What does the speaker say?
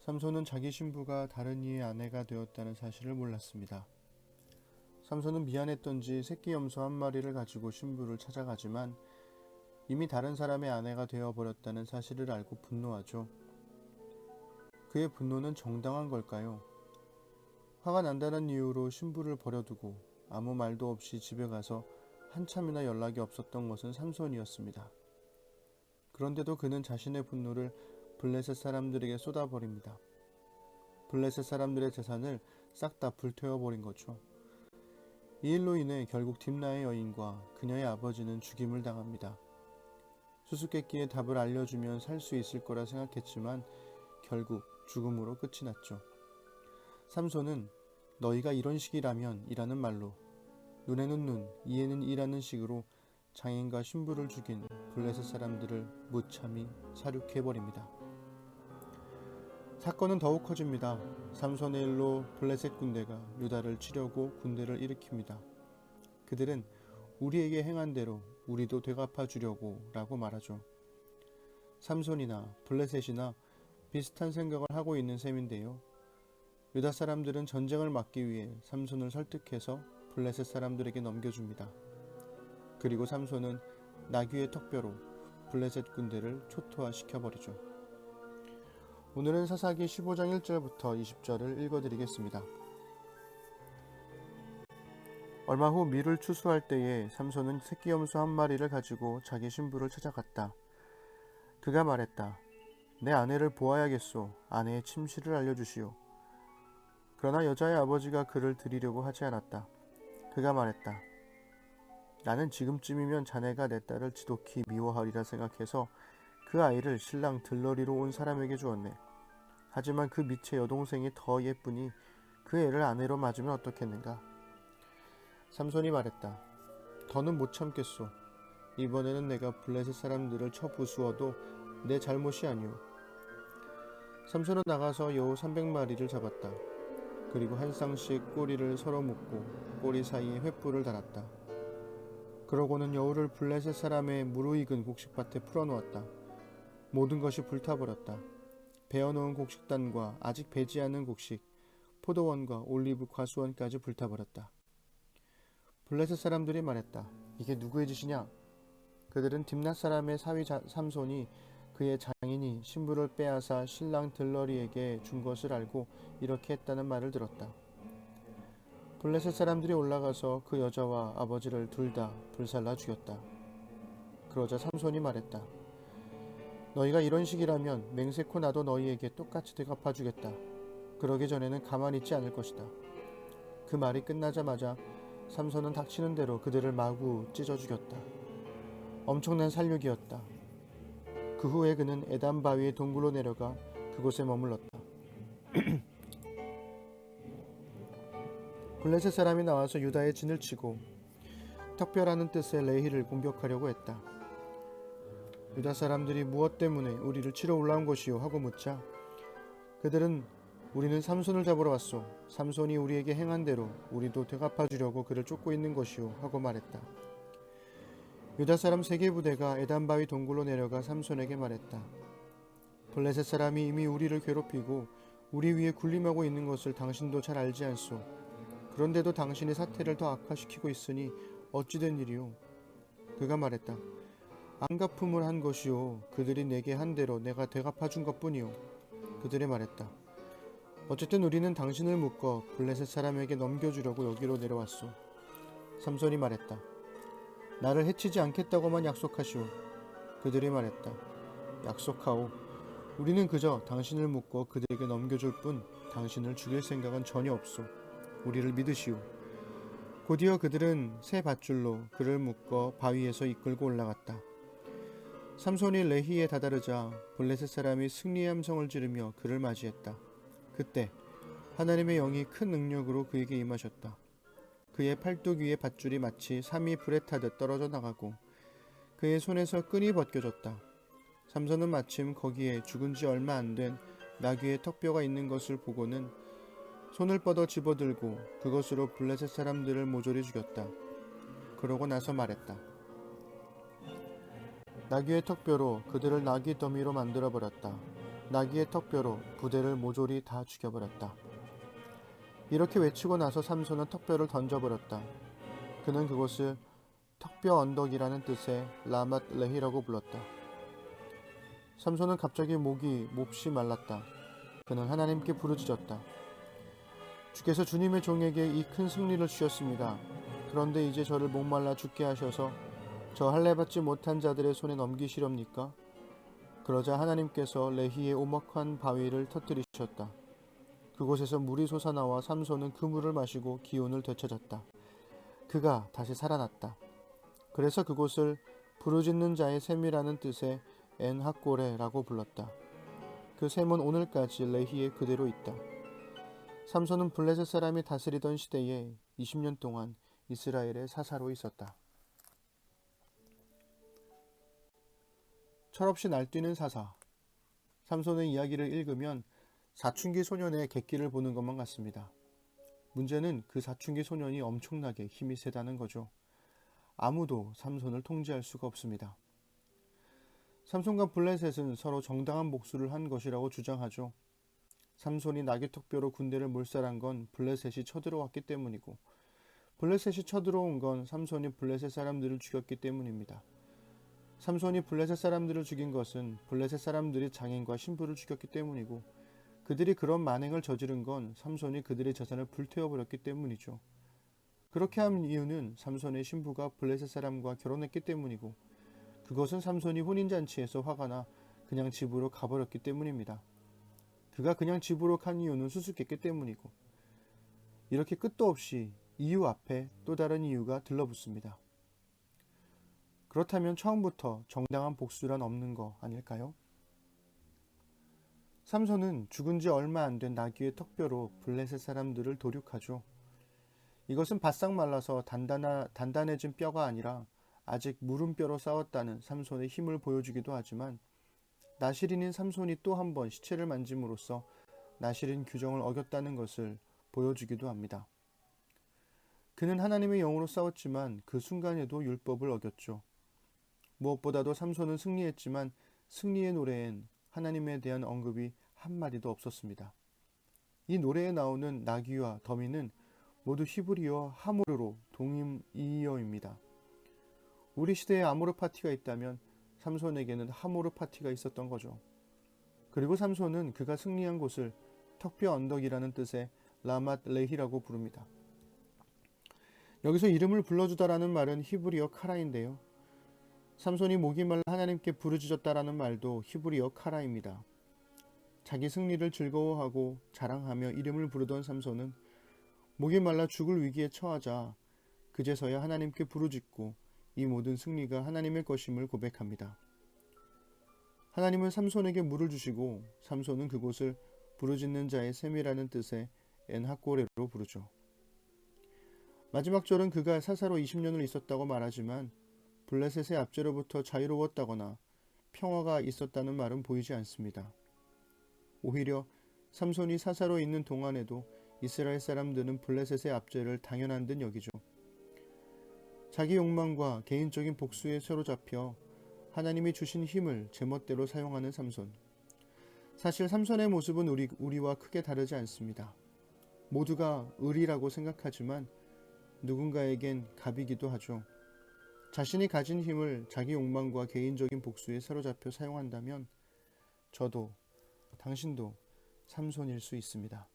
삼손은 자기 신부가 다른 이의 아내가 되었다는 사실을 몰랐습니다. 삼손은 미안했던지 새끼 염소 한 마리를 가지고 신부를 찾아가지만 이미 다른 사람의 아내가 되어버렸다는 사실을 알고 분노하죠. 그의 분노는 정당한 걸까요? 화가 난다는 이유로 신부를 버려두고 아무 말도 없이 집에 가서 한참이나 연락이 없었던 것은 삼손이었습니다. 그런데도 그는 자신의 분노를 블레셋 사람들에게 쏟아버립니다. 블레셋 사람들의 재산을 싹 다 불태워버린 거죠. 이 일로 인해 결국 딥나의 여인과 그녀의 아버지는 죽임을 당합니다. 수수께끼의 답을 알려주면 살 수 있을 거라 생각했지만 결국 죽음으로 끝이 났죠. 삼손은 너희가 이런 식이라면 이라는 말로 눈에는 눈, 이에는 이라는 식으로 장인과 신부를 죽인 블레셋 사람들을 무참히 사륙해버립니다. 사건은 더욱 커집니다. 삼손의 일로 블레셋 군대가 유다를 치려고 군대를 일으킵니다. 그들은 우리에게 행한 대로 우리도 되갚아 주려고 라고 말하죠. 삼손이나 블레셋이나 비슷한 생각을 하고 있는 셈인데요. 유다 사람들은 전쟁을 막기 위해 삼손을 설득해서 블레셋 사람들에게 넘겨줍니다. 그리고 삼손은 나귀의 턱뼈로 블레셋 군대를 초토화시켜버리죠. 오늘은 사사기 15장 1절부터 20절을 읽어드리겠습니다. 얼마 후 밀을 추수할 때에 삼손은 새끼 염소 한 마리를 가지고 자기 신부를 찾아갔다. 그가 말했다. 내 아내를 보아야겠소. 아내의 침실을 알려주시오. 그러나 여자의 아버지가 그를 드리려고 하지 않았다. 그가 말했다. 나는 지금쯤이면 자네가 내 딸을 지독히 미워하리라 생각해서 그 아이를 신랑 들러리로 온 사람에게 주었네. 하지만 그 밑에 여동생이 더 예쁘니 그 애를 아내로 맞으면 어떻겠는가. 삼손이 말했다. 더는 못 참겠소. 이번에는 내가 블레셋 사람들을 쳐 부수어도 내 잘못이 아니오. 삼손은 나가서 여우 300마리를 잡았다. 그리고 한 쌍씩 꼬리를 서로 묶고 꼬리 사이에 횃불을 달았다. 그러고는 여우를 블레셋 사람의 무르익은 곡식밭에 풀어놓았다. 모든 것이 불타버렸다. 베어놓은 곡식단과 아직 배지 않은 곡식, 포도원과 올리브 과수원까지 불타버렸다. 블레셋 사람들이 말했다. 이게 누구의 짓이냐? 그들은 딥낫 사람의 사위 삼손이 그의 장인이 신부를 빼앗아 신랑 들러리에게 준 것을 알고 이렇게 했다는 말을 들었다. 블레셋 사람들이 올라가서 그 여자와 아버지를 둘 다 불살라 죽였다. 그러자 삼손이 말했다. 너희가 이런 식이라면 맹세코 나도 너희에게 똑같이 대갚아주겠다. 그러기 전에는 가만히 있지 않을 것이다. 그 말이 끝나자마자 삼손은 닥치는 대로 그들을 마구 찢어 죽였다. 엄청난 살육이었다. 그 후에 그는 에단 바위의 동굴로 내려가 그곳에 머물렀다. 블레셋 사람이 나와서 유다의 진을 치고 턱뼈라는 뜻의 레히를 공격하려고 했다. 유다 사람들이 무엇 때문에 우리를 치러 올라온 것이요 하고 묻자 그들은 우리는 삼손을 잡으러 왔소. 삼손이 우리에게 행한 대로 우리도 되갚아 주려고 그를 쫓고 있는 것이요 하고 말했다. 유다 사람 3개 부대가 에단바위 동굴로 내려가 삼손에게 말했다. 블레셋 사람이 이미 우리를 괴롭히고 우리 위에 군림하고 있는 것을 당신도 잘 알지 않소. 그런데도 당신이 사태를 더 악화시키고 있으니 어찌 된 일이오? 그가 말했다. 안갚음을 한 것이오. 그들이 내게 한 대로 내가 되갚아 준 것뿐이오. 그들이 말했다. 어쨌든 우리는 당신을 묶어 블레셋 사람에게 넘겨주려고 여기로 내려왔소. 삼손이 말했다. 나를 해치지 않겠다고만 약속하시오. 그들이 말했다. 약속하오. 우리는 그저 당신을 묶어 그들에게 넘겨줄 뿐 당신을 죽일 생각은 전혀 없소. 우리를 믿으시오. 곧이어 그들은 새 밧줄로 그를 묶어 바위에서 이끌고 올라갔다. 삼손이 레히에 다다르자 블레셋 사람이 승리의 함성을 지르며 그를 맞이했다. 그때 하나님의 영이 큰 능력으로 그에게 임하셨다. 그의 팔뚝 위의 밧줄이 마치 삼이 불에 타듯 떨어져 나가고 그의 손에서 끈이 벗겨졌다. 삼손은 마침 거기에 죽은 지 얼마 안 된 나귀의 턱뼈가 있는 것을 보고는 손을 뻗어 집어들고 그것으로 블레셋 사람들을 모조리 죽였다. 그러고 나서 말했다. 나귀의 턱뼈로 그들을 나귀 더미로 만들어버렸다. 나귀의 턱뼈로 부대를 모조리 다 죽여버렸다. 이렇게 외치고 나서 삼손은 턱뼈를 던져버렸다. 그는 그곳을 턱뼈 언덕이라는 뜻의 라맛 레히라고 불렀다. 삼손은 갑자기 목이 몹시 말랐다. 그는 하나님께 부르짖었다. 주께서 주님의 종에게 이 큰 승리를 주셨습니다. 그런데 이제 저를 목말라 죽게 하셔서 저 할례받지 못한 자들의 손에 넘기시렵니까? 그러자 하나님께서 레히의 오목한 바위를 터뜨리셨다. 그곳에서 물이 솟아나와 삼손은 그 물을 마시고 기운을 되찾았다. 그가 다시 살아났다. 그래서 그곳을 부르짖는 자의 샘이라는 뜻의 엔하꼬레라고 불렀다. 그 샘은 오늘까지 레히에 그대로 있다. 삼손은 블레셋 사람이 다스리던 시대에 20년 동안 이스라엘의 사사로 있었다. 철없이 날뛰는 사사. 삼손의 이야기를 읽으면 사춘기 소년의 객기를 보는 것만 같습니다. 문제는 그 사춘기 소년이 엄청나게 힘이 세다는 거죠. 아무도 삼손을 통제할 수가 없습니다. 삼손과 블레셋은 서로 정당한 복수를 한 것이라고 주장하죠. 삼손이 나귀 턱뼈로 군대를 몰살한 건 블레셋이 쳐들어왔기 때문이고, 블레셋이 쳐들어온 건 삼손이 블레셋 사람들을 죽였기 때문입니다. 삼손이 블레셋 사람들을 죽인 것은 블레셋 사람들이 장인과 신부를 죽였기 때문이고, 그들이 그런 만행을 저지른 건 삼손이 그들의 재산을 불태워버렸기 때문이죠. 그렇게 한 이유는 삼손의 신부가 블레셋 사람과 결혼했기 때문이고, 그것은 삼손이 혼인잔치에서 화가 나 그냥 집으로 가버렸기 때문입니다. 그가 그냥 집으로 간 이유는 수수께끼 때문이고, 이렇게 끝도 없이 이유 앞에 또 다른 이유가 들러붙습니다. 그렇다면 처음부터 정당한 복수란 없는 거 아닐까요? 삼손은 죽은 지 얼마 안 된 나귀의 턱뼈로 블레셋 사람들을 도륙하죠. 이것은 바싹 말라서 단단해진 뼈가 아니라 아직 무름뼈로 싸웠다는 삼손의 힘을 보여주기도 하지만, 나실인인 삼손이 또 한 번 시체를 만짐으로써 나실인 규정을 어겼다는 것을 보여주기도 합니다. 그는 하나님의 영으로 싸웠지만 그 순간에도 율법을 어겼죠. 무엇보다도 삼손은 승리했지만 승리의 노래엔 하나님에 대한 언급이 한마디도 없었습니다. 이 노래에 나오는 나귀와 더미는 모두 히브리어 하모르로 동임이어입니다. 우리 시대에 아모르 파티가 있다면 삼손에게는 하모르 파티가 있었던 거죠. 그리고 삼손은 그가 승리한 곳을 턱뼈 언덕이라는 뜻의 라맛 레히라고 부릅니다. 여기서 이름을 불러주다라는 말은 히브리어 카라인데요. 삼손이 목이 말라 하나님께 부르짖었다라는 말도 히브리어 카라입니다. 자기 승리를 즐거워하고 자랑하며 이름을 부르던 삼손은 목이 말라 죽을 위기에 처하자 그제서야 하나님께 부르짖고 이 모든 승리가 하나님의 것임을 고백합니다. 하나님은 삼손에게 물을 주시고 삼손은 그곳을 부르짖는 자의 샘이라는 뜻의 엔하꼬레로 부르죠. 마지막 절은 그가 사사로 20년을 있었다고 말하지만 블레셋의 압제로부터 자유로웠다거나 평화가 있었다는 말은 보이지 않습니다. 오히려 삼손이 사사로 있는 동안에도 이스라엘 사람들은 블레셋의 압제를 당연한 듯 여기죠. 자기 욕망과 개인적인 복수에 사로잡혀 하나님이 주신 힘을 제멋대로 사용하는 삼손. 사실 삼손의 모습은 우리와 크게 다르지 않습니다. 모두가 을이라고 생각하지만 누군가에겐 갑이기도 하죠. 자신이 가진 힘을 자기 욕망과 개인적인 복수에 사로잡혀 사용한다면 저도 당신도 삼손일 수 있습니다.